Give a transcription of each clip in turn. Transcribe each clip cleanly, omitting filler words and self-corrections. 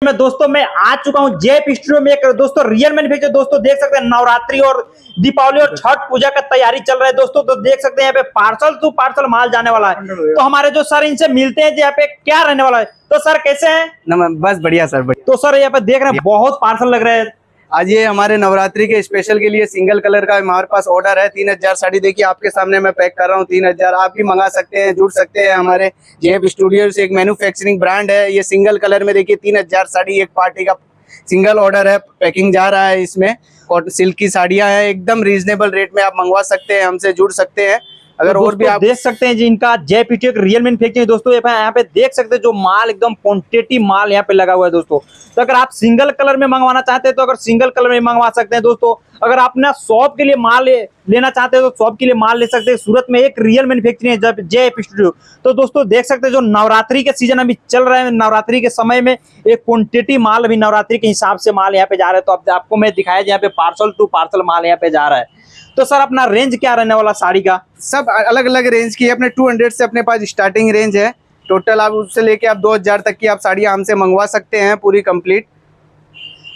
मैं दोस्तों मैं आ चुका हूँ जेप स्टूडियो में। एक दोस्तों रियल मैन्युफैक्चर दोस्तों देख सकते हैं, नवरात्रि और दीपावली और छठ पूजा का तैयारी चल रहा है दोस्तों। तो देख सकते हैं यहाँ पे पार्सल टू पार्सल माल जाने वाला है। तो हमारे जो सर इनसे मिलते हैं यहाँ पे क्या रहने वाला है। तो सर कैसे हैं? बस बढ़िया सर, बढ़िया। तो सर यहाँ पे देख रहे हैं बहुत पार्सल लग रहे हैं। आज ये हमारे नवरात्रि के स्पेशल के लिए सिंगल कलर का हमारे पास ऑर्डर है। 3000 साड़ी देखिए आपके सामने मैं पैक कर रहा हूँ। 3000 आप भी मंगा सकते हैं, जुड़ सकते हैं। हमारे जेप स्टूडियो से एक मैन्युफैक्चरिंग ब्रांड है। ये सिंगल कलर में देखिए 3000 साड़ी एक पार्टी का सिंगल ऑर्डर है, पैकिंग जा रहा है इसमें। और सिल्क की साड़ियाँ हैं, एकदम रीजनेबल रेट में आप मंगवा सकते हैं, हमसे जुड़ सकते हैं। अगर तो और भी आप देख सकते हैं जी इनका जेप स्टूडियो एक रियल मैन्युफैक्चरिंग दोस्तों। यहाँ पे देख सकते हैं जो माल एकदम क्वांटिटी माल यहाँ पे लगा हुआ है दोस्तों। तो अगर आप सिंगल कलर में मंगवाना चाहते हैं तो अगर सिंगल कलर में मंगवा सकते हैं दोस्तों। अगर आप ना शॉप के लिए माल लेना चाहते हैं तो शॉप के लिए माल ले सकते हैं। सूरत में एक रियल मैन्युफैक्चरिंग है जेप स्टूडियो। तो दोस्तों देख सकते हैं जो नवरात्रि के सीजन अभी चल रहे हैं, नवरात्रि के समय में एक क्वांटिटी माल अभी नवरात्रि के हिसाब से माल यहाँ पे जा रहा है। तो अब आपको मैं दिखाया यहाँ पे पार्सल टू पार्सल माल यहाँ पे जा रहा है। तो सर अपना रेंज क्या रहने वाला साड़ी का? सब अलग अलग रेंज की है। अपने 200 से अपने पास स्टार्टिंग रेंज है। टोटल आप उससे लेके आप 2000 तक की आप साड़ियाँ हमसे मंगवा सकते हैं, पूरी कंप्लीट।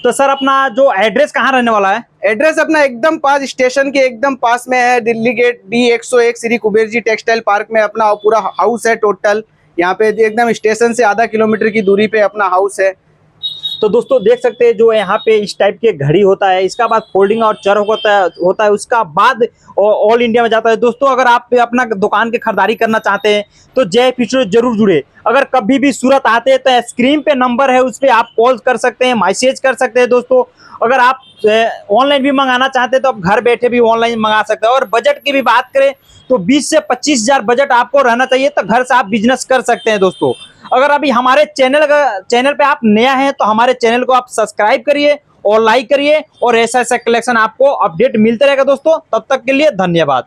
तो सर अपना जो एड्रेस कहाँ रहने वाला है? एड्रेस अपना एकदम पास, स्टेशन के एकदम पास में है। Delhi gate D101 Shri Kuber ji textile park में अपना पूरा हाउस है टोटल। यहाँ पे एकदम स्टेशन से आधा किलोमीटर की दूरी पे अपना हाउस है। तो दोस्तों देख सकते हैं जो यहाँ पे इस टाइप के घड़ी होता है, इसका बाद फोल्डिंग और चरख होता है उसका बाद ऑल इंडिया में जाता है दोस्तों। अगर आप अपना दुकान की खरीदारी करना चाहते हैं तो जेप स्टूडियो जरूर जुड़े। अगर कभी भी सूरत आते हैं तो स्क्रीन पे नंबर है, उस पर आप कॉल कर सकते हैं, मैसेज कर सकते हैं दोस्तों। अगर आप ऑनलाइन भी मंगाना चाहते हैं तो आप घर बैठे भी ऑनलाइन मंगा सकते हैं। और बजट की भी बात करें तो 20 से 25,000 बजट आपको रहना चाहिए, तो घर से आप बिजनेस कर सकते हैं दोस्तों। अगर अभी हमारे चैनल पे आप नया हैं तो हमारे चैनल को आप सब्सक्राइब करिए और लाइक करिए, और ऐसा ऐसा कलेक्शन आपको अपडेट मिलते रहेगा दोस्तों। तब तक के लिए धन्यवाद।